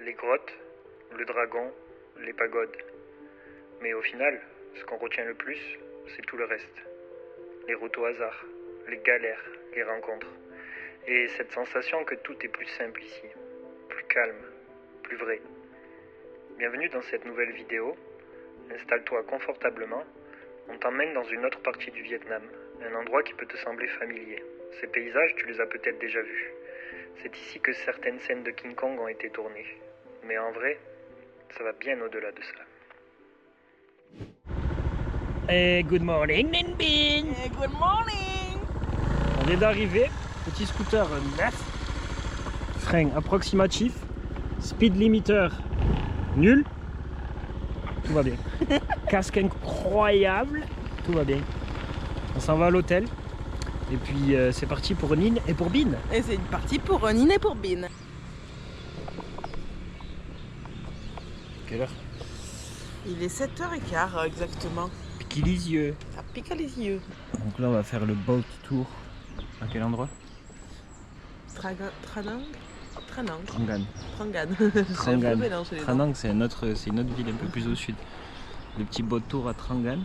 les grottes, le dragon, les pagodes. Mais au final, ce qu'on retient le plus, c'est tout le reste. Les routes au hasard, les galères, les rencontres. Et cette sensation que tout est plus simple ici, plus calme, plus vrai. Bienvenue dans cette nouvelle vidéo. Installe-toi confortablement. On t'emmène dans une autre partie du Vietnam, un endroit qui peut te sembler familier. Ces paysages, tu les as peut-être déjà vus. C'est ici que certaines scènes de King Kong ont été tournées. Mais en vrai, ça va bien au-delà de ça. Hey, good morning, Ninh Binh. Hey, good morning. On vient d'arriver, petit scooter neuf, frein approximatif, speed limiter nul, tout va bien. Casque incroyable, tout va bien. On s'en va à l'hôtel et puis c'est parti pour Ninh et pour Binh. Et c'est parti pour Ninh et pour Binh. Quelle heure? Il est 7h15 exactement. Piquez les yeux. Ça pique les yeux. Donc là on va faire le boat tour. À quel endroit? Tranang. Trangan. Trangan. Tranang, c'est une autre ville un peu plus au sud. Le petit boat tour à Trangan.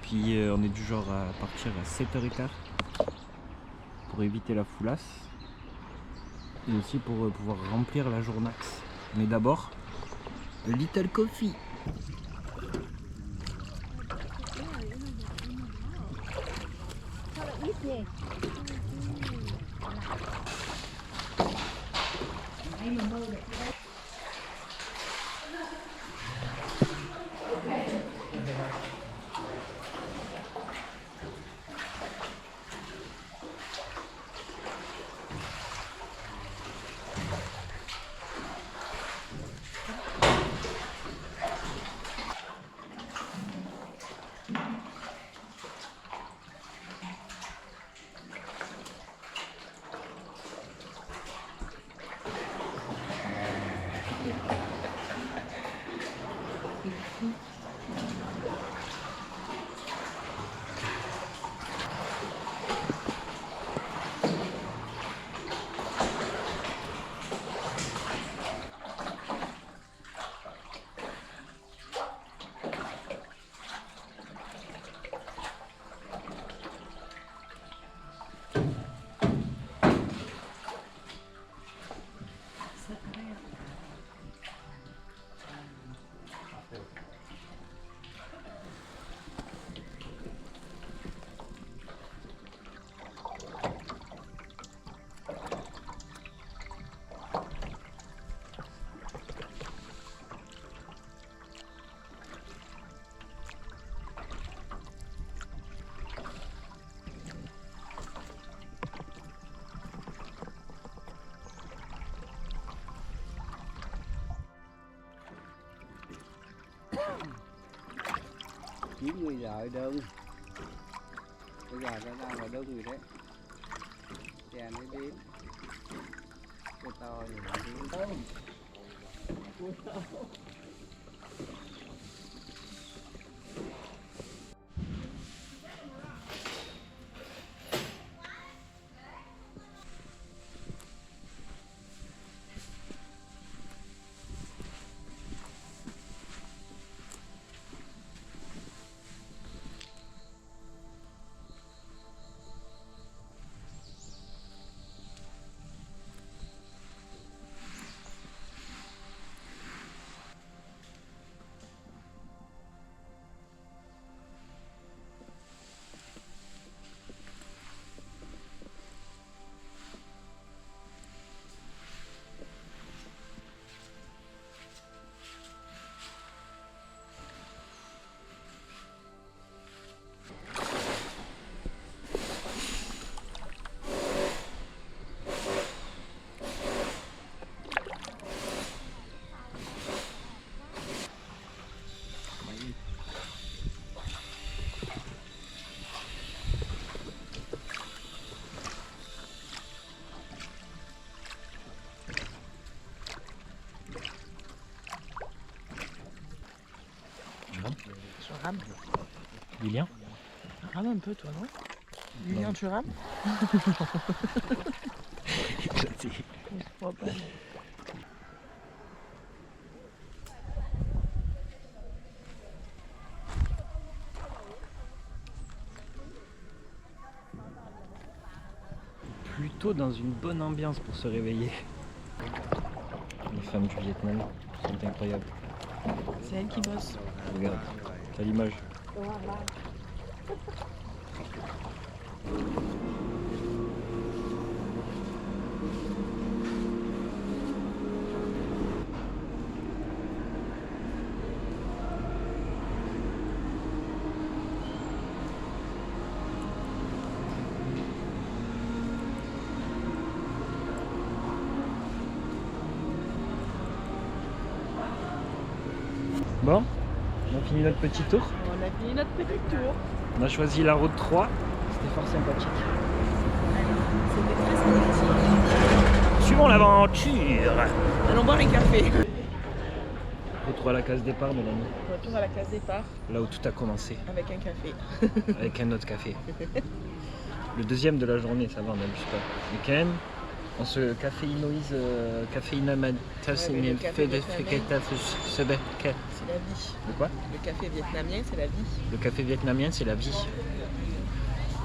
Puis on est du genre à partir à 7h15 pour éviter la foulasse. Et aussi pour pouvoir remplir la journaxe. Mais d'abord, le Little Coffee. Chín người giờ ở đơn. Bây giờ nó đang ở đơn người đấy. Chè nó đến. Cái to thì nó đến. Je rame. Lilian? Rame un peu toi, non? Lilian, tu rames? Éclaté. Je crois pas. tôt dans une bonne ambiance pour se réveiller. Les femmes du Vietnam sont incroyables. C'est elle qui bosse. Regarde, quelle image. Bon, on a fini notre petit tour. On a fini notre petit tour. On a choisi la route 3. C'était fort sympathique. C'était très sympathique. Suivons l'aventure. Allons boire un café. Retour à la case départ, Mélanie. Retour à la case départ Là où tout a commencé. avec un café. Avec un autre café. Le deuxième de la journée, ça va, on n'abuse pas. Mais quand même, on se caféinoise, Ouais, mais le café c'est C'est la vie. De quoi? Le café vietnamien, c'est la vie. Le café vietnamien, c'est la vie.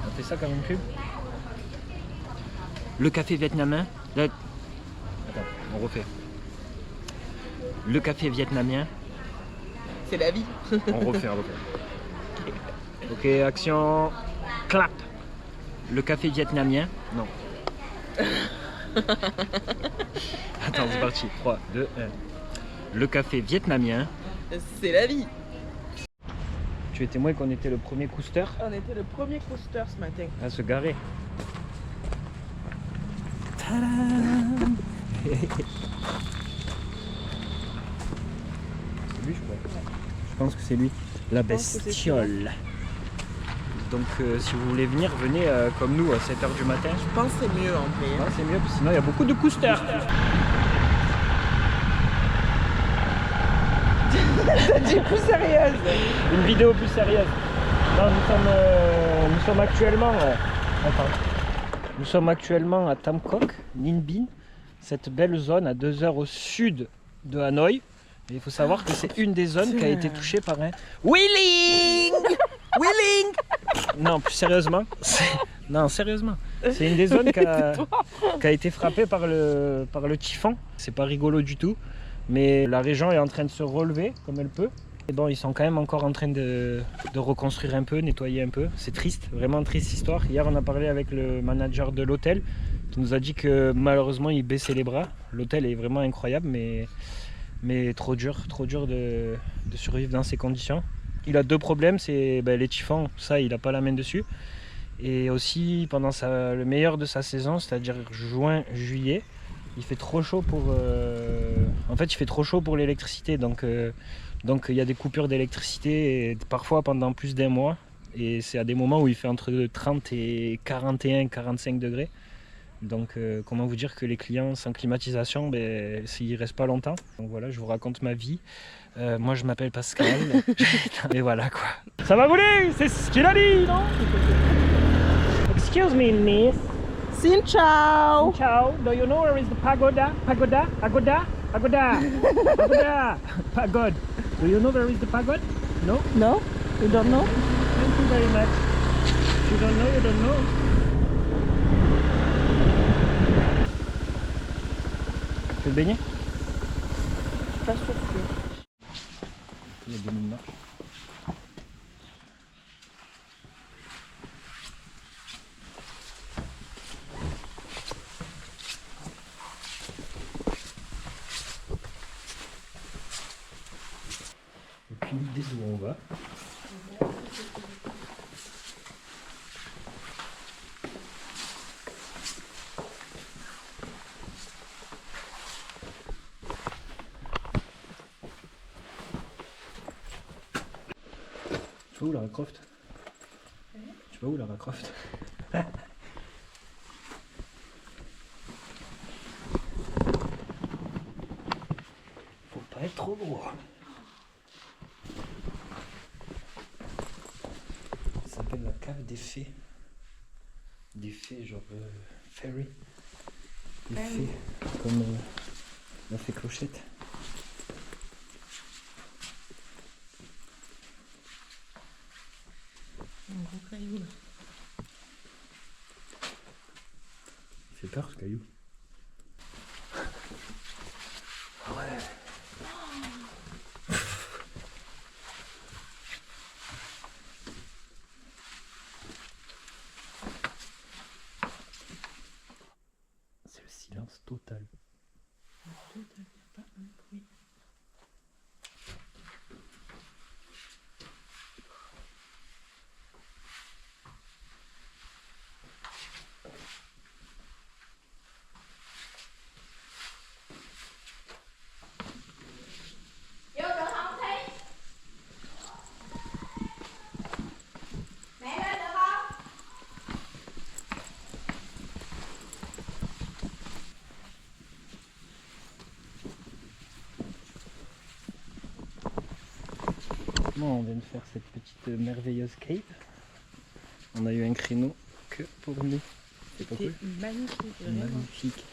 On fait ça comme une pub? Le café vietnamien. Attends, on refait. Le café vietnamien. C'est la vie. On refait. Ok, action. Clap. Le café vietnamien. Non. Attends, c'est parti. 3, 2, 1. Le café vietnamien. C'est la vie. Tu es témoin qu'on était le premier coaster On était le premier coaster ce matin. à se garer. C'est lui, je crois. Je pense que c'est lui. La pense que c'est bestiole. Donc si vous voulez venir, venez comme nous à 7h du matin. Je pense que c'est mieux en vrai. Ouais, c'est mieux, parce que sinon il y a beaucoup de coasters. T'as dit plus sérieuse. Une vidéo plus sérieuse. Non, nous sommes actuellement... Nous sommes actuellement à Tam Quoc, Ninh Binh, cette belle zone à 2 heures au sud de Hanoï. Et il faut savoir que c'est une des zones qui a été touchée par un wheeling. Non, plus sérieusement. Non, sérieusement. C'est une des zones qui a été frappée par le typhon. C'est pas rigolo du tout. Mais la région est en train de se relever comme elle peut. Et bon, ils sont quand même encore en train de reconstruire un peu, nettoyer un peu. C'est triste, vraiment triste histoire. Hier, on a parlé avec le manager de l'hôtel qui nous a dit que malheureusement, il baissait les bras. L'hôtel est vraiment incroyable, mais trop dur de survivre dans ces conditions. Il a 2 problèmes, c'est les typhons, ça, il n'a pas la main dessus. Et aussi, pendant le meilleur de sa saison, c'est-à-dire juin, juillet, il fait trop chaud pour l'électricité, donc il y a des coupures d'électricité parfois pendant plus d'1 mois, et c'est à des moments où il fait entre 30 et 41 45 degrés. Donc comment vous dire que les clients sans climatisation, s'ils restent pas longtemps. Donc voilà, je vous raconte ma vie. Moi je m'appelle Pascal. Et voilà quoi. Ça va rouler, c'est ce qu'il a dit, non? Excuse me, miss. Xin chào. Ciao, do you know where is the pagoda? Pagoda? Pagod. Do you know where is the pagod? No? No? You don't know? Thank you very much. You don't know, you don't know. Tu veux te baigner? Je suis pas sûre que... Il y a 2 000 marches. Aucune idée d'où on va. Tu vas où Lara Croft? Tu vas où Lara Croft? Faut pas être trop gros. Ça s'appelle la cave des fées. Des fées genre fairy. Des fées comme la fée Clochette. Un gros caillou là. fait peur ce caillou. Ouais. C'est le silence total. On vient de faire cette petite merveilleuse cave. On a eu un créneau que pour nous. C'est pas cool. Magnifique, Magnifique.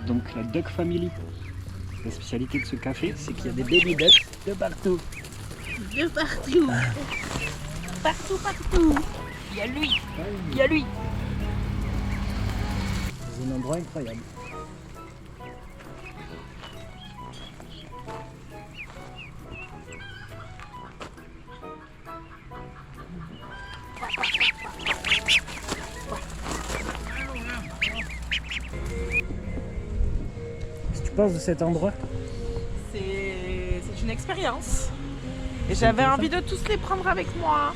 Donc la Duck Family, la spécialité de ce café, c'est qu'il y a des baby ducks de partout. De partout. Partout, partout. Il y a lui. Il y a lui. C'est un endroit incroyable. Qu'est-ce que tu penses de cet endroit? C'est une expérience. Et j'avais envie de tous les prendre avec moi.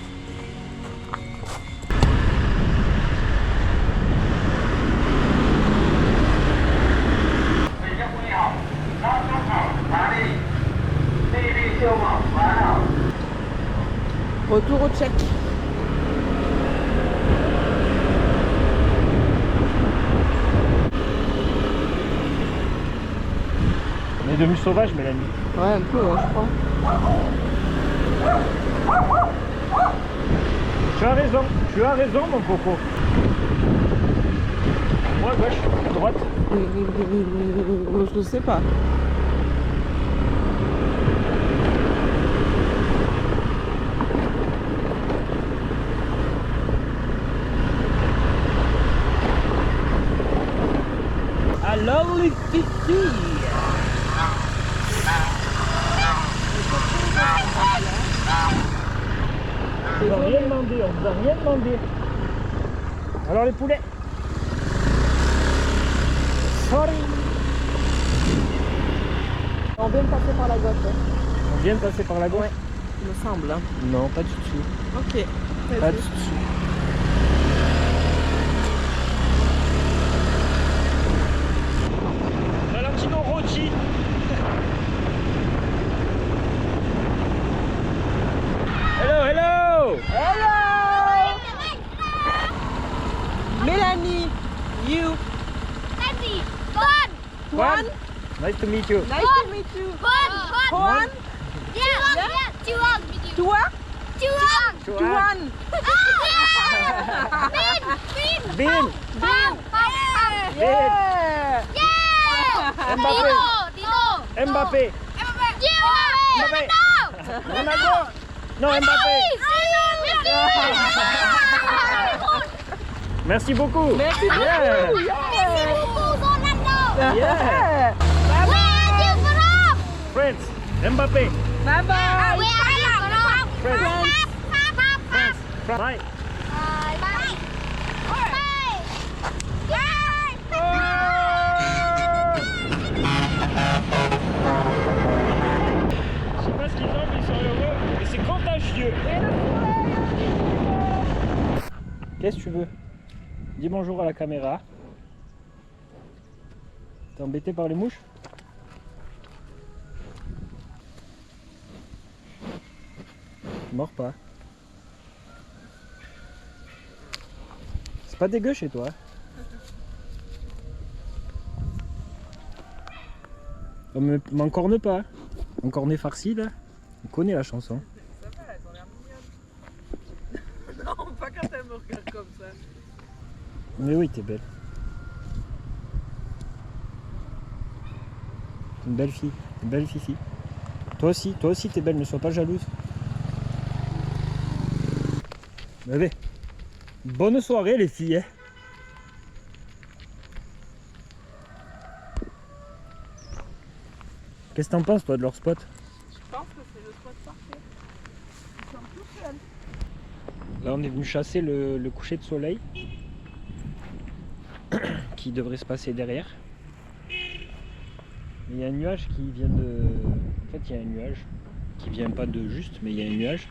Retour au Tchèque. On est devenus sauvages, Mélanie. Ouais, un peu, je crois. Tu as raison, mon coco. Moi, gauche, droite. Je sais pas. A lovely city. On vous a rien demandé, on vous a rien demandé. Alors les poulets. Sorry. On vient de passer par la gauche. On vient de passer par la gauche. Ouais, il me semble. Non, pas du tout. Ok. Pas du tout. Valentino Rossi. Hello, hello. Hello! Mélanie, you. One. Nice to meet you. Nice to meet you. Juan. Toi. Juan. Bin. Yeah. Mbappé. Mbappé. Ronaldo. Non, Mbappé. Merci beaucoup. Merci beaucoup. Yeah. Yeah. France. Mbappé. Bye bye. France. France. Bye. Je sais pas ce qu'ils ont, mais ils sont heureux. Et c'est contagieux. Qu'est-ce que tu veux? Dis bonjour à la caméra. T'es embêté par les mouches? Mords pas. C'est pas dégueu chez toi. Oh, mais m'encorne pas. Encorné farci là. On connaît la chanson. Ça va, elles ont l'air mignonnes. Non, pas quand elles me regardent comme ça. Mais oui, t'es belle. T'es une belle fille. Une belle fifi. Toi aussi t'es belle, ne sois pas jalouse. Allez. Bonne soirée les filles. Hein. Qu'est-ce que t'en penses toi de leur spot? Je pense que c'est le spot parfait. Ils sont tout seuls. Là on est venu chasser le coucher de soleil qui devrait se passer derrière. Il y a un nuage qui vient de... En fait il y a un nuage qui vient pas de juste, mais il y a un nuage.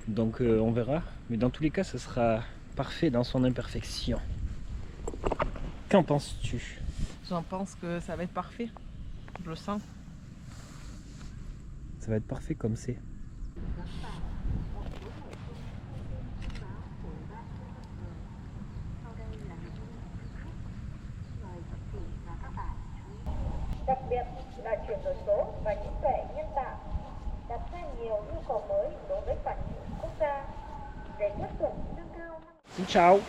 Donc on verra. Mais dans tous les cas ça sera parfait dans son imperfection. Qu'en penses-tu? J'en pense que ça va être parfait. Je le sens. Ça va être parfait comme c'est. Đặc biệt là chuyển đổi số và trí tuệ nhân tạo đặt ra nhiều yêu cầu mới đối với phát triển quốc gia để tiếp tục nâng cao năng Xin chào.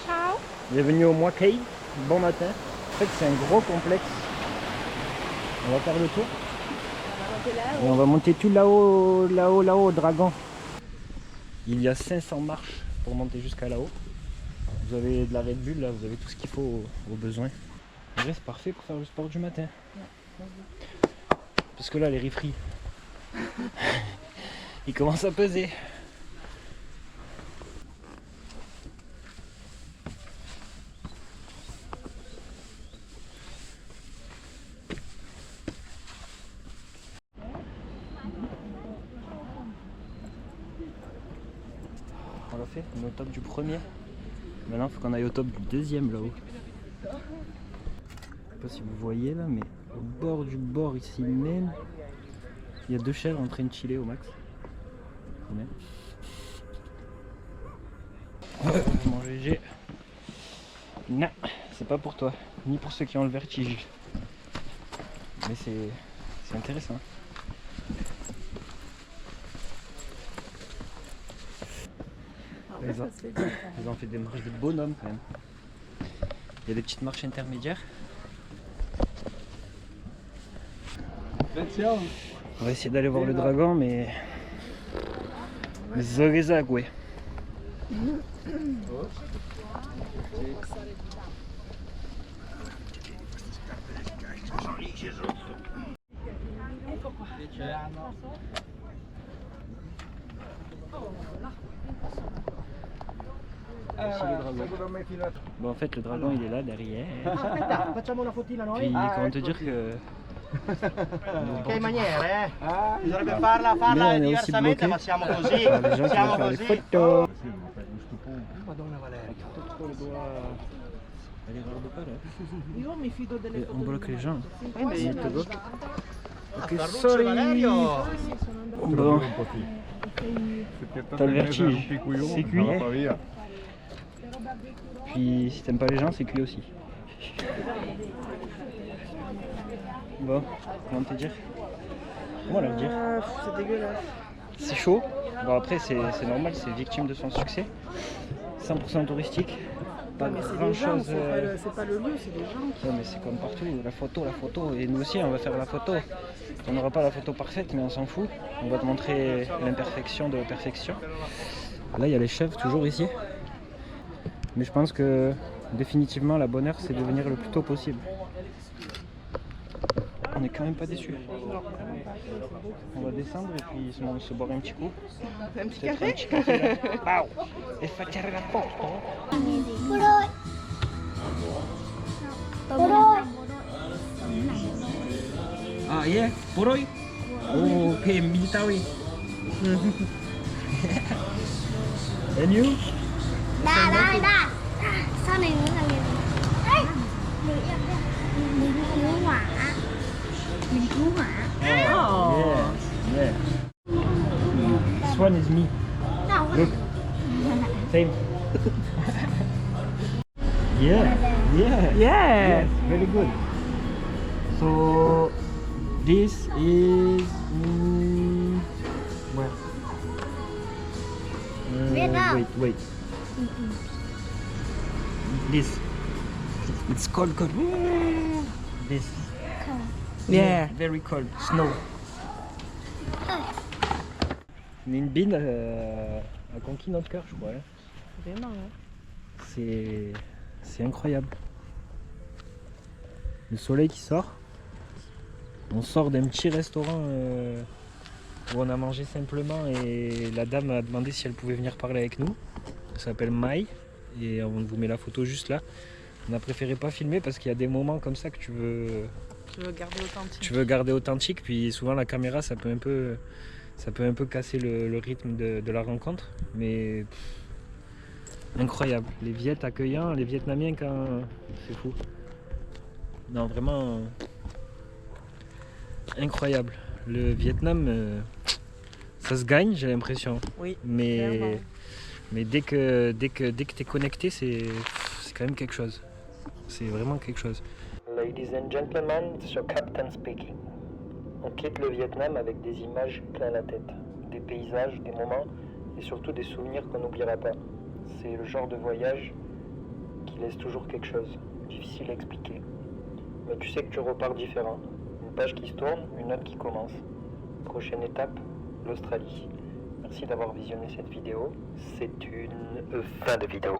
Ciao. Bienvenue au Mois Cave. Bon matin. En fait c'est un gros complexe. On va faire le tour. Et on va monter tout là-haut, au dragon. Il y a 500 marches pour monter jusqu'à là-haut. Vous avez de la Red Bull là, vous avez tout ce qu'il faut aux besoins. En vrai c'est parfait pour faire le sport du matin. Parce que là les riffries, ils commencent à peser. On l'a fait, on est au top du premier. Maintenant il faut qu'on aille au top du deuxième là-haut. Je sais pas si vous voyez là, mais au bord du bord ici même, il y a deux chèvres en train de chiller au max. Mon GG. Non, c'est pas pour toi, ni pour ceux qui ont le vertige. Mais c'est intéressant. Ils ont fait des marches de bonhomme quand même. Il y a des petites marches intermédiaires. On va essayer d'aller voir le dragon, mais... Zogezagwe. Bon en fait le dragon il est là derrière. Facciamo una fotina noi? Puis comment te dire que... Che maniere, eh? Bisognerebbe farla diversamente, ma siamo così, Les gens qui vont siamo faire les così. photos. Madonna Valeria. Elle est rare de pas là. Io mi fido delle On bloque les gens. Quindi, Te bloque. Ok, Carluccio e sorry. Valerio. Bon, t'as le vertige, c'est cuit. Puis si t'aimes pas les gens, c'est cuit aussi. Bon, comment te dire? Comment leur dire? C'est dégueulasse. C'est chaud. Bon après c'est normal, c'est victime de son succès. 100% touristique. Pas Mais c'est grand des gens, chose. c'est pas le lieu, c'est des gens. Ouais, mais c'est comme partout, la photo. Et nous aussi on va faire la photo. On n'aura pas la photo parfaite mais on s'en fout. On va te montrer l'imperfection de la perfection. Là il y a les chèvres toujours ici. Mais je pense que définitivement la bonne heure c'est de venir le plus tôt possible. On est quand même pas déçus. On va descendre et puis se boire un petit coup. Un petit Peut-être café. un petit café là. Pau! E facciare la porta. Ah yeah, poroi. Oh, okay, military. And you? Đây sau này nữa là mình cứu hỏa Yeah, yeah. This one is me. Look. Same. Yeah. Yeah. Very good. So This is where? Vietnam. Wait. This. It's cold. This. Yeah, very cold. Snow. Mais une bine a conquis notre cœur, je crois. Hein. Vraiment, hein. C'est incroyable. Le soleil qui sort. On sort d'un petit restaurant où on a mangé simplement et la dame a demandé si elle pouvait venir parler avec nous. Ça s'appelle Mai et on vous met la photo juste là. On a préféré pas filmer parce qu'il y a des moments comme ça que tu veux garder authentique. Puis souvent la caméra ça peut un peu casser le rythme de la rencontre. Mais incroyable. Les Viet accueillants, les Vietnamiens quand c'est fou. Non vraiment incroyable. Le Vietnam ça se gagne j'ai l'impression. Oui. Mais dès que t'es connecté c'est quand même quelque chose. C'est vraiment quelque chose. Ladies and gentlemen, it's your captain speaking. On quitte le Vietnam avec des images plein la tête, des paysages, des moments et surtout des souvenirs qu'on n'oubliera pas. C'est le genre de voyage qui laisse toujours quelque chose, difficile à expliquer. Mais tu sais que tu repars différent. Une page qui se tourne, une autre qui commence. Prochaine étape, l'Australie. Merci d'avoir visionné cette vidéo. C'est une fin de vidéo.